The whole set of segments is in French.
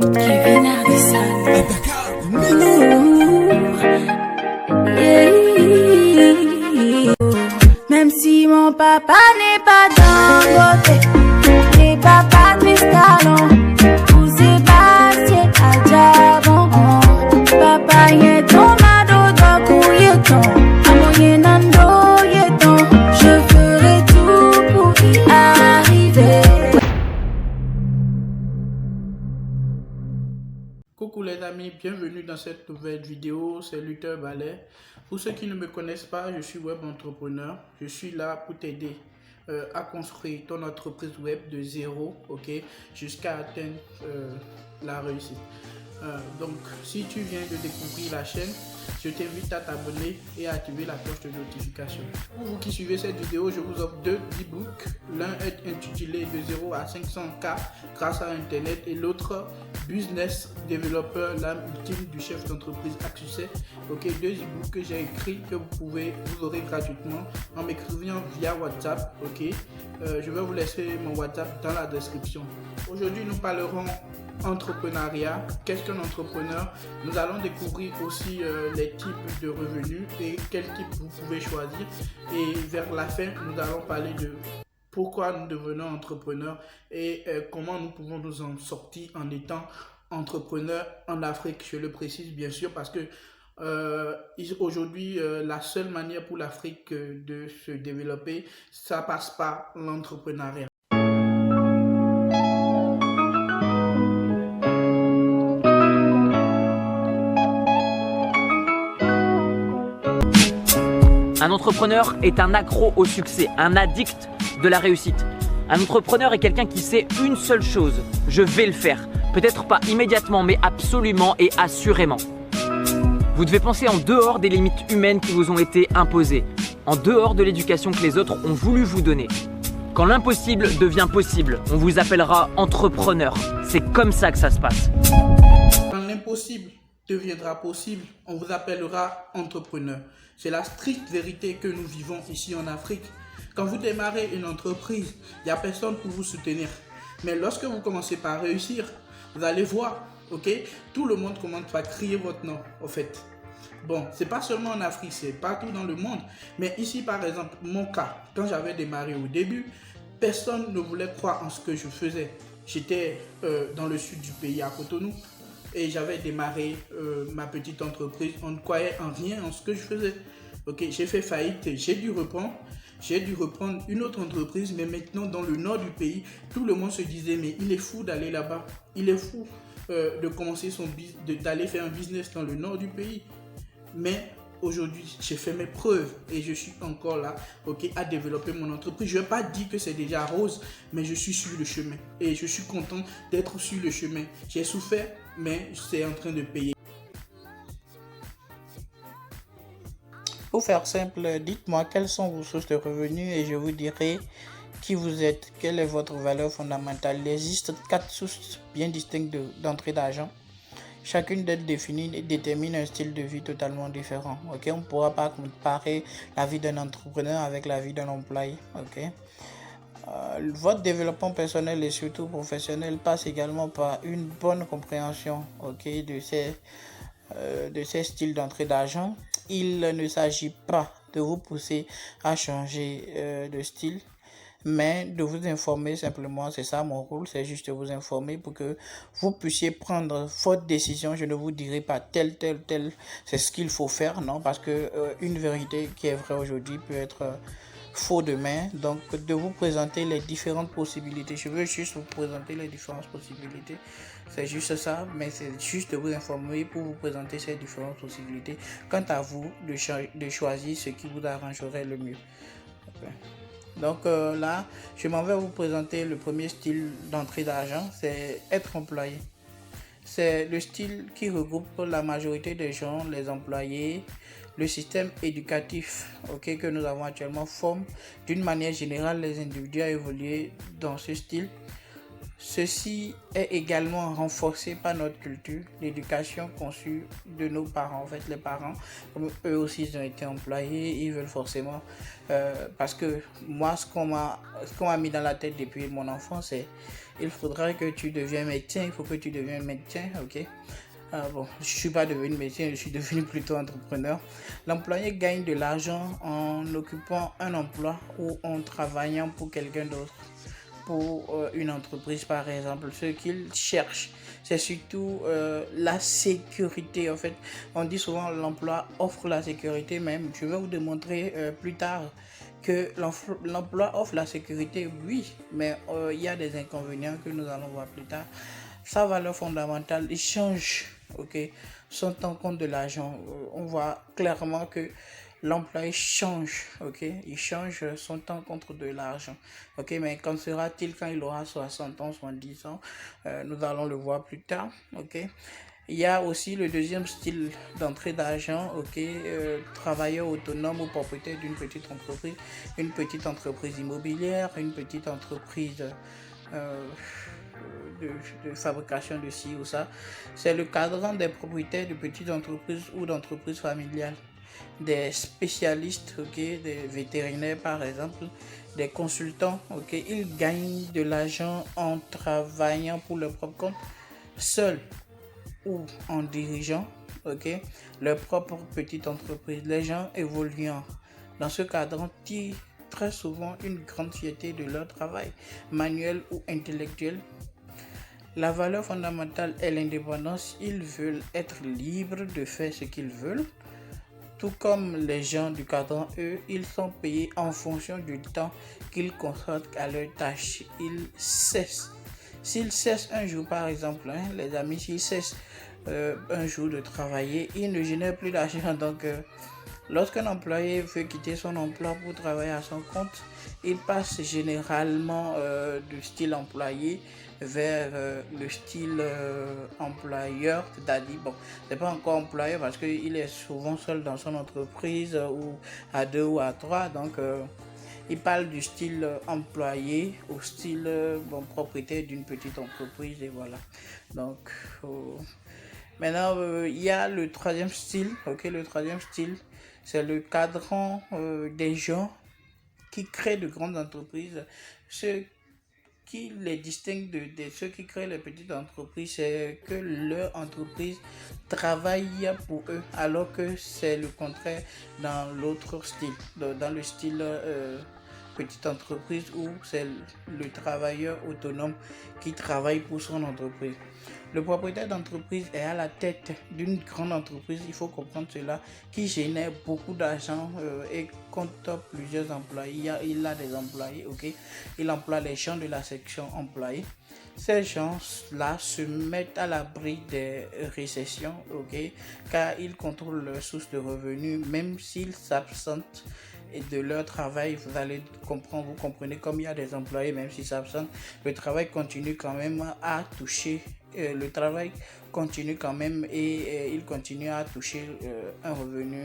Kevin Ardisson. Même si mon papa n'est pas Dangote, les papas de talons, vous Sébastien Adjabon, papa est tomado dans couilleton, amoyen nando yeton, je ferai tout pour y arriver. Coucou les amis, bienvenue dans cette nouvelle vidéo, c'est Luther Ballet. Pour ceux qui ne me connaissent pas, je suis web entrepreneur. Je suis là pour t'aider à construire ton entreprise web de zéro, ok, jusqu'à atteindre la réussite. Donc, si tu viens de découvrir la chaîne, je t'invite à t'abonner et à activer la cloche de notification. Pour vous qui suivez cette vidéo, je vous offre deux e-books. L'un est intitulé De 0 à 500K grâce à Internet et l'autre Business Developer, l'âme ultime du chef d'entreprise à succès. Ok, deux e-books que j'ai écrits que vous aurez gratuitement en m'écrivant via WhatsApp. Ok, je vais vous laisser mon WhatsApp dans la description. Aujourd'hui, nous parlerons entrepreneuriat. Qu'est-ce qu'un entrepreneur? Nous allons découvrir aussi les types de revenus et quel type vous pouvez choisir, et vers la fin nous allons parler de pourquoi nous devenons entrepreneurs et comment nous pouvons nous en sortir en étant entrepreneurs en Afrique. Je le précise bien sûr parce que aujourd'hui la seule manière pour l'Afrique de se développer, ça passe par l'entrepreneuriat. Un entrepreneur est un accro au succès, un addict de la réussite. Un entrepreneur est quelqu'un qui sait une seule chose: je vais le faire. Peut-être pas immédiatement, mais absolument et assurément. Vous devez penser en dehors des limites humaines qui vous ont été imposées, en dehors de l'éducation que les autres ont voulu vous donner. Quand l'impossible devient possible, on vous appellera entrepreneur. C'est comme ça que ça se passe. Quand l'impossible deviendra possible, on vous appellera entrepreneur. C'est la stricte vérité que nous vivons ici en Afrique. Quand vous démarrez une entreprise, il n'y a personne pour vous soutenir. Mais lorsque vous commencez par réussir, vous allez voir, ok, tout le monde commence par crier votre nom, au fait. Bon, c'est pas seulement en Afrique, c'est partout dans le monde. Mais ici, par exemple, mon cas, quand j'avais démarré au début, personne ne voulait croire en ce que je faisais. J'étais dans le sud du pays, à Cotonou. Et j'avais démarré ma petite entreprise. On ne croyait en rien en ce que je faisais. Ok, j'ai fait faillite, j'ai dû reprendre une autre entreprise. Mais maintenant, dans le nord du pays, tout le monde se disait, mais il est fou d'aller là-bas. Il est fou de commencer d'aller faire un business dans le nord du pays. Mais aujourd'hui, j'ai fait mes preuves et je suis encore là, ok, à développer mon entreprise. Je ne vais pas dire que c'est déjà rose, mais je suis sur le chemin et je suis content d'être sur le chemin. J'ai souffert, mais c'est en train de payer. Pour faire simple, dites-moi quelles sont vos sources de revenus et je vous dirai qui vous êtes, quelle est votre valeur fondamentale. Il existe 4 sources bien distinctes d'entrée d'argent. Chacune d'elles définit et détermine un style de vie totalement différent. Ok, on ne pourra pas comparer la vie d'un entrepreneur avec la vie d'un employé. Ok, votre développement personnel et surtout professionnel passe également par une bonne compréhension, ok, de ces styles d'entrée d'argent. Il ne s'agit pas de vous pousser à changer de style, mais de vous informer simplement. C'est ça mon rôle, c'est juste de vous informer pour que vous puissiez prendre votre décision. Je ne vous dirai pas tel, c'est ce qu'il faut faire, non, parce que une vérité qui est vraie aujourd'hui peut être faux demain. Donc de vous présenter les différentes possibilités. Je veux juste vous présenter les différentes possibilités. C'est juste ça, mais c'est juste de vous informer pour vous présenter ces différentes possibilités. Quant à vous, de choisir ce qui vous arrangerait le mieux. Okay. Donc là, je m'en vais vous présenter le premier style d'entrée d'argent, c'est être employé. C'est le style qui regroupe la majorité des gens, les employés. Le système éducatif que nous avons actuellement forme d'une manière générale les individus à évoluer dans ce style. Ceci est également renforcé par notre culture, l'éducation conçue de nos parents. En fait, les parents, comme eux aussi, ils ont été employés, ils veulent forcément... parce que moi, ce qu'on m'a mis dans la tête depuis mon enfance, c'est il faudrait que tu deviennes médecin, il faut que tu deviennes médecin, ok? Bon, je suis pas devenu médecin, je suis devenu plutôt entrepreneur. L'employé gagne de l'argent en occupant un emploi ou en travaillant pour quelqu'un d'autre, pour une entreprise par exemple. Ce qu'il cherche, c'est surtout la sécurité. En fait, on dit souvent l'emploi offre la sécurité, même je vais vous démontrer plus tard que l'emploi offre la sécurité, oui, mais il y a des inconvénients que nous allons voir plus tard. Sa valeur fondamentale, il change, ok, son temps compte de l'argent. On voit clairement que l'employé change, ok, il change son temps contre de l'argent, ok, mais qu'en sera-t-il quand il aura 60 ans, 70 ans? Nous allons le voir plus tard, ok. Il y a aussi le deuxième style d'entrée d'argent, ok, travailleur autonome ou propriétaire d'une petite entreprise, une petite entreprise immobilière, une petite entreprise de fabrication de ci ou ça. C'est le cadran des propriétaires de petites entreprises ou d'entreprises familiales, des spécialistes, ok, des vétérinaires par exemple, des consultants, ok. Ils gagnent de l'argent en travaillant pour leur propre compte, seuls ou en dirigeant, ok, leur propre petite entreprise. Les gens évoluant dans ce cadran tirent très souvent une grande fierté de leur travail, manuel ou intellectuel. La valeur fondamentale est l'indépendance. Ils veulent être libres de faire ce qu'ils veulent. Tout comme les gens du cadran, eux, ils sont payés en fonction du temps qu'ils consacrent à leur tâche. Ils cessent. S'ils cessent un jour, par exemple, les amis, s'ils cessent un jour de travailler, ils ne génèrent plus d'argent. Donc, lorsqu'un employé veut quitter son emploi pour travailler à son compte, il passe généralement du style employé vers le style employeur, c'est-à-dire, bon, c'est pas encore employeur parce qu'il est souvent seul dans son entreprise ou à 2 ou à 3, donc il parle du style employé au style propriétaire d'une petite entreprise, et voilà. Donc, maintenant, il y a le troisième style, ok, le troisième style, c'est le cadran des gens qui créent de grandes entreprises. Ce qui les distingue de ceux qui créent les petites entreprises, c'est que leur entreprise travaille pour eux, alors que c'est le contraire dans l'autre style, dans le style petite entreprise où c'est le travailleur autonome qui travaille pour son entreprise. Le propriétaire d'entreprise est à la tête d'une grande entreprise, il faut comprendre cela, qui génère beaucoup d'argent et compte plusieurs employés. Il a des employés, ok. Il emploie les gens de la section employés. Ces gens-là se mettent à l'abri des récessions, ok, car ils contrôlent leurs sources de revenus, même s'ils s'absentent et de leur travail. Vous allez comprendre, vous comprenez, comme il y a des employés, même s'ils s'absentent, le travail continue quand même à toucher. Le travail continue quand même et il continue à toucher un revenu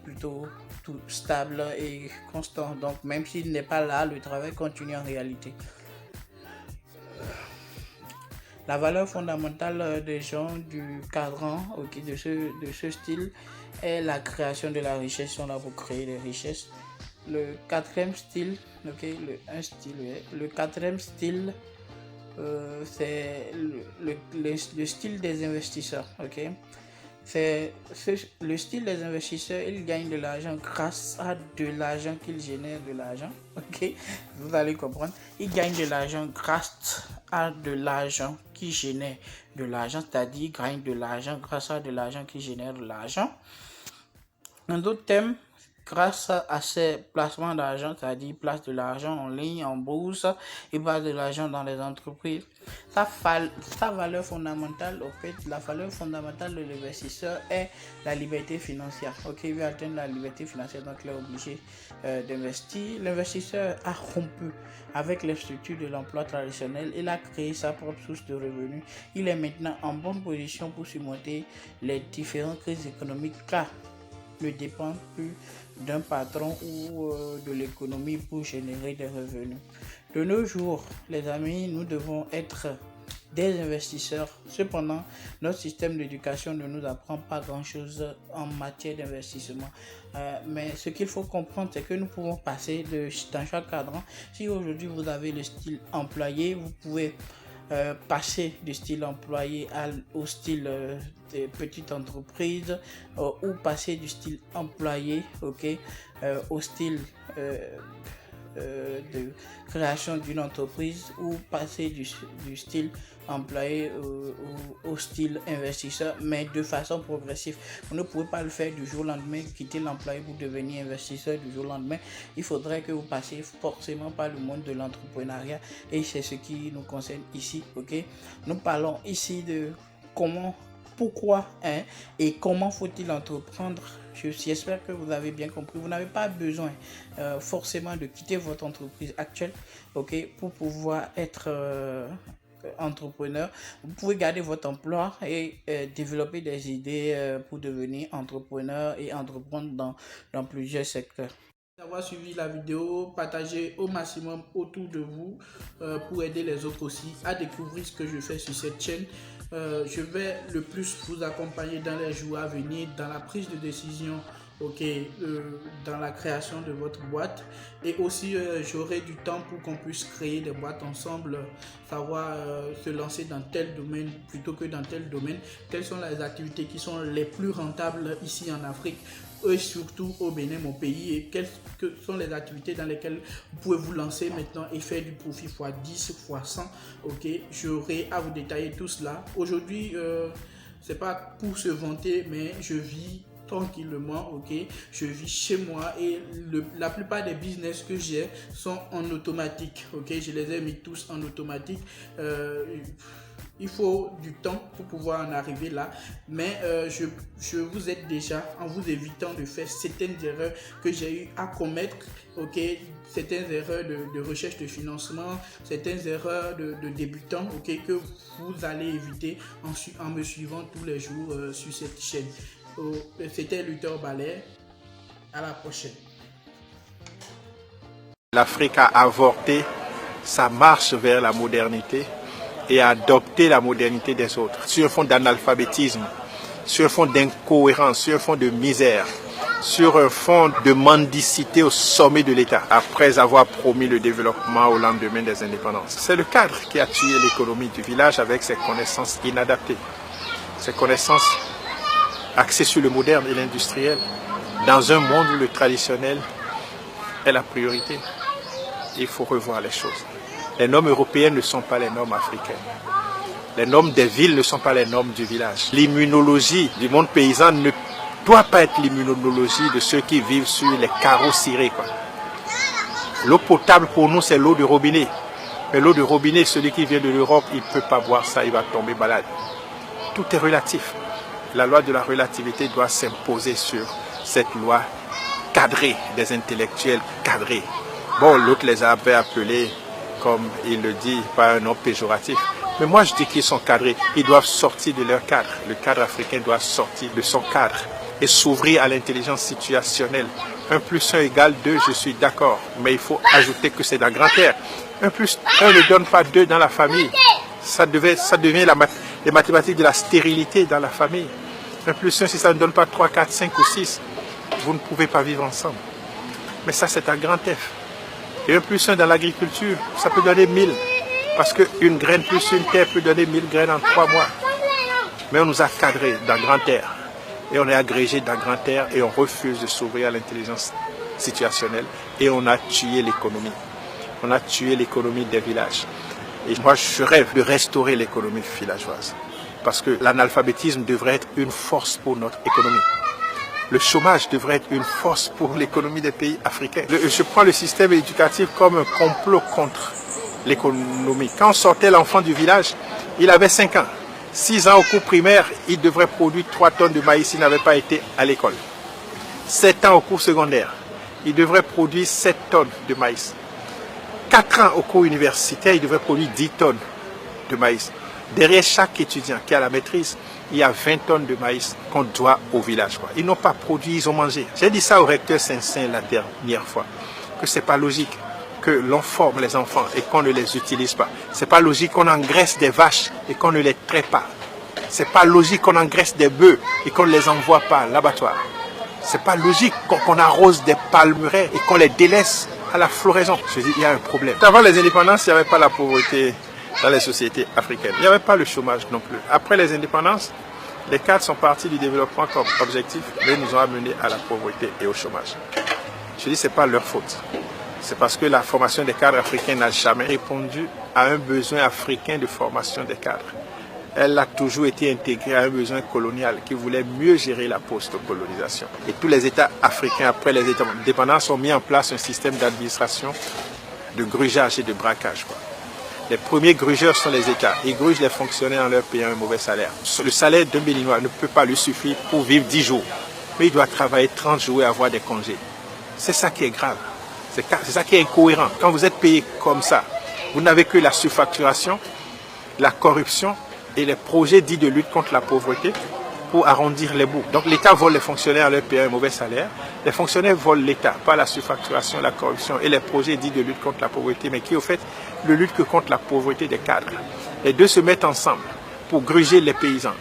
plutôt tout stable et constant. Donc même s'il n'est pas là, le travail continue en réalité. La valeur fondamentale des gens du cadran, okay, de ce style est la création de la richesse. On a pour créer des richesses. Le quatrième style, okay, le quatrième style, c'est le style des investisseurs, ok. C'est le style des investisseurs, ils gagnent de l'argent grâce à de l'argent qu'ils génèrent de l'argent, ok. Vous allez comprendre, ils gagnent de l'argent grâce à de l'argent qui génère de l'argent, c'est-à-dire ils gagnent de l'argent grâce à de l'argent qui génère de l'argent. En d'autres termes, grâce à ces placements d'argent, c'est-à-dire place de l'argent en ligne, en bourse, et place de l'argent dans les entreprises, sa valeur fondamentale, en fait, la valeur fondamentale de l'investisseur est la liberté financière. Ok, il veut atteindre la liberté financière, donc il est obligé d'investir. L'investisseur a rompu avec les structures de l'emploi traditionnel. Il a créé sa propre source de revenus. Il est maintenant en bonne position pour surmonter les différentes crises économiques, car ne dépend plus d'un patron ou de l'économie pour générer des revenus. De nos jours, les amis, nous devons être des investisseurs. Cependant, notre système d'éducation ne nous apprend pas grand-chose en matière d'investissement. Mais ce qu'il faut comprendre, c'est que nous pouvons passer dans chaque cadran. Si aujourd'hui vous avez le style employé, vous pouvez passer du style employé au style de petite entreprise ou passer du style employé au style de création d'une entreprise ou passer du style employé au style investisseur, mais de façon progressive. Vous ne pouvez pas le faire du jour au lendemain, quitter l'employé pour devenir investisseur du jour au lendemain. Il faudrait que vous passiez forcément par le monde de l'entrepreneuriat et c'est ce qui nous concerne ici. Nous parlons ici de comment, pourquoi et comment faut-il entreprendre. J'espère que vous avez bien compris. Vous n'avez pas besoin forcément de quitter votre entreprise actuelle pour pouvoir être entrepreneur. Vous pouvez garder votre emploi et développer des idées pour devenir entrepreneur et entreprendre dans plusieurs secteurs. D'avoir suivi la vidéo, partagez au maximum autour de vous pour aider les autres aussi à découvrir ce que je fais sur cette chaîne. Je vais le plus vous accompagner dans les jours à venir, dans la prise de décision, dans la création de votre boîte, et aussi j'aurai du temps pour qu'on puisse créer des boîtes ensemble, savoir se lancer dans tel domaine plutôt que dans tel domaine, quelles sont les activités qui sont les plus rentables ici en Afrique et surtout au Bénin, mon pays, et quelles sont les activités dans lesquelles vous pouvez vous lancer maintenant et faire du profit x10, x100. J'aurai à vous détailler tout cela. Aujourd'hui, c'est pas pour se vanter, mais je vis tranquillement, je vis chez moi et la plupart des business que j'ai sont en automatique, je les ai mis tous en automatique. Il faut du temps pour pouvoir en arriver là, mais je vous aide déjà en vous évitant de faire certaines erreurs que j'ai eu à commettre, certaines erreurs de recherche de financement, certaines erreurs de débutants, que vous allez éviter en me suivant tous les jours sur cette chaîne. C'était Luther Ballet, à la prochaine. L'Afrique a avorté sa marche vers la modernité et a adopté la modernité des autres sur un fond d'analphabétisme, sur un fond d'incohérence, sur un fond de misère, sur un fond de mendicité au sommet de l'État, après avoir promis le développement au lendemain des indépendances. C'est le cadre qui a tué l'économie du village avec ses connaissances inadaptées, ses connaissances axées sur le moderne et l'industriel, dans un monde où le traditionnel est la priorité. Il faut revoir les choses. Les normes européennes ne sont pas les normes africaines. Les normes des villes ne sont pas les normes du village. L'immunologie du monde paysan ne doit pas être l'immunologie de ceux qui vivent sur les carreaux cirés. L'eau potable pour nous, c'est l'eau de robinet. Mais l'eau de robinet, celui qui vient de l'Europe, il ne peut pas boire ça, il va tomber malade. Tout est relatif. La loi de la relativité doit s'imposer sur cette loi cadrée, des intellectuels cadrés. Bon, l'autre les avait appelés, comme il le dit, pas un nom péjoratif. Mais moi, je dis qu'ils sont cadrés. Ils doivent sortir de leur cadre. Le cadre africain doit sortir de son cadre et s'ouvrir à l'intelligence situationnelle. 1 + 1 = 2, je suis d'accord. Mais il faut ajouter que c'est dans grand air. 1 + 1 ne donne pas 2 dans la famille. Ça devient les mathématiques de la stérilité dans la famille. 1 + 1, si ça ne donne pas 3, 4, 5 ou 6, vous ne pouvez pas vivre ensemble. Mais ça, c'est un grand F. Et 1 + 1 dans l'agriculture, ça peut donner 1000. Parce qu'une graine plus une terre peut donner 1000 graines en 3 mois. Mais on nous a cadrés dans grand air. Et on est agrégé dans grand air et on refuse de s'ouvrir à l'intelligence situationnelle. Et on a tué l'économie. On a tué l'économie des villages. Et moi, je rêve de restaurer l'économie villageoise. Parce que l'analphabétisme devrait être une force pour notre économie. Le chômage devrait être une force pour l'économie des pays africains. Je prends le système éducatif comme un complot contre l'économie. Quand on sortait l'enfant du village, il avait 5 ans. 6 ans au cours primaire, il devrait produire 3 tonnes de maïs s'il n'avait pas été à l'école. 7 ans au cours secondaire, il devrait produire 7 tonnes de maïs. 4 ans au cours universitaire, il devrait produire 10 tonnes de maïs. Derrière chaque étudiant qui a la maîtrise, il y a 20 tonnes de maïs qu'on doit au village. Ils n'ont pas produit, ils ont mangé. J'ai dit ça au recteur Saint-Saint la dernière fois, que ce n'est pas logique. que l'on forme les enfants et qu'on ne les utilise pas. C'est pas logique qu'on engraisse des vaches et qu'on ne les traite pas. C'est pas logique qu'on engraisse des bœufs et qu'on ne les envoie pas à l'abattoir. C'est pas logique qu'on arrose des palmeraies et qu'on les délaisse à la floraison. Je dis, il y a un problème. Avant les indépendances, il n'y avait pas la pauvreté dans les sociétés africaines. Il n'y avait pas le chômage non plus. Après les indépendances, les cadres sont partis du développement comme objectif, mais nous ont amenés à la pauvreté et au chômage. Je dis, ce n'est pas leur faute. C'est parce que la formation des cadres africains n'a jamais répondu à un besoin africain de formation des cadres. Elle a toujours été intégrée à un besoin colonial qui voulait mieux gérer la post-colonisation. Et tous les États africains, après les États indépendants, ont mis en place un système d'administration, de grugeage et de braquage. Les premiers grugeurs sont les États. Ils grugent les fonctionnaires en leur payant un mauvais salaire. Le salaire d'un Béninois ne peut pas lui suffire pour vivre 10 jours. Mais il doit travailler 30 jours et avoir des congés. C'est ça qui est grave. C'est ça qui est incohérent. Quand vous êtes payé comme ça, vous n'avez que la surfacturation, la corruption et les projets dits de lutte contre la pauvreté pour arrondir les bouts. Donc l'État vole les fonctionnaires en leur payant un mauvais salaire. Les fonctionnaires volent l'État, pas la surfacturation, la corruption et les projets dits de lutte contre la pauvreté, mais qui au fait ne luttent que contre la pauvreté des cadres. Les deux se mettent ensemble pour gruger les paysans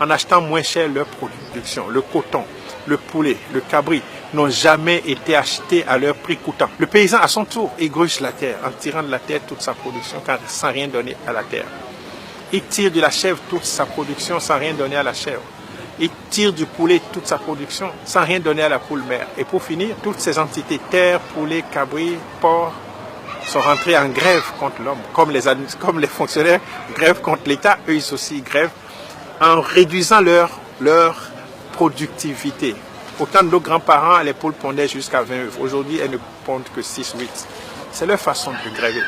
en achetant moins cher leur production. Le coton, le poulet, le cabri n'ont jamais été achetés à leur prix coûtant. Le paysan, à son tour, égruge la terre en tirant de la terre toute sa production sans rien donner à la terre. Il tire de la chèvre toute sa production sans rien donner à la chèvre. Il tire du poulet toute sa production sans rien donner à la poule mère. Et pour finir, toutes ces entités, terre, poulet, cabri, porc, sont rentrés en grève contre l'homme. Comme les fonctionnaires grèvent contre l'État, eux ils aussi grèvent en réduisant leur productivité. Autant de nos grands-parents, les poules pondaient jusqu'à 20 œufs. Aujourd'hui, elles ne pondent que 6 ou 8. C'est leur façon de gréver.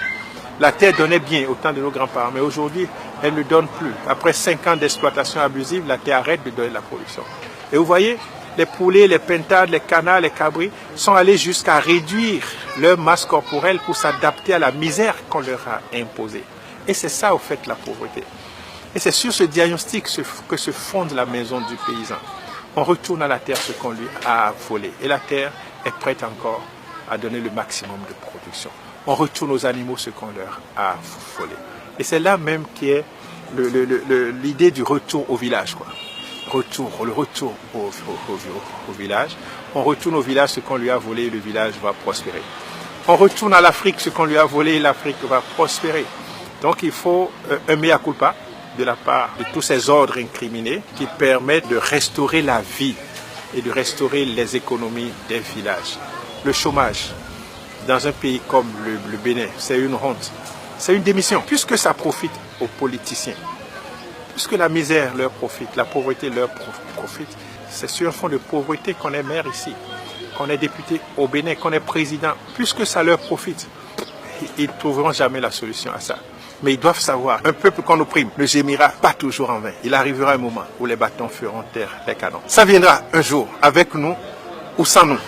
La terre donnait bien au temps de nos grands-parents, mais aujourd'hui, elle ne donne plus. Après 5 ans d'exploitation abusive, la terre arrête de donner la production. Et vous voyez, les poulets, les pintades, les canards, les cabris sont allés jusqu'à réduire leur masse corporelle pour s'adapter à la misère qu'on leur a imposée. Et c'est ça, au fait, la pauvreté. Et c'est sur ce diagnostic que se fonde la maison du paysan. On retourne à la terre ce qu'on lui a volé. Et la terre est prête encore à donner le maximum de production. On retourne aux animaux ce qu'on leur a volé. Et c'est là même qui est l'idée du retour au village, quoi. Le retour au village. On retourne au village ce qu'on lui a volé et le village va prospérer. On retourne à l'Afrique ce qu'on lui a volé et l'Afrique va prospérer. Donc il faut un mea culpa de la part de tous ces ordres incriminés qui permettent de restaurer la vie et de restaurer les économies des villages. Le chômage dans un pays comme le Bénin, c'est une honte. C'est une démission, puisque ça profite aux politiciens. Puisque la misère leur profite, la pauvreté leur profite. C'est sur un fond de pauvreté qu'on est maire ici, qu'on est député au Bénin, qu'on est président. Puisque ça leur profite, ils ne trouveront jamais la solution à ça. Mais ils doivent savoir, un peuple qu'on opprime ne gémira pas toujours en vain. Il arrivera un moment où les bâtons feront taire les canons. Ça viendra un jour, avec nous ou sans nous.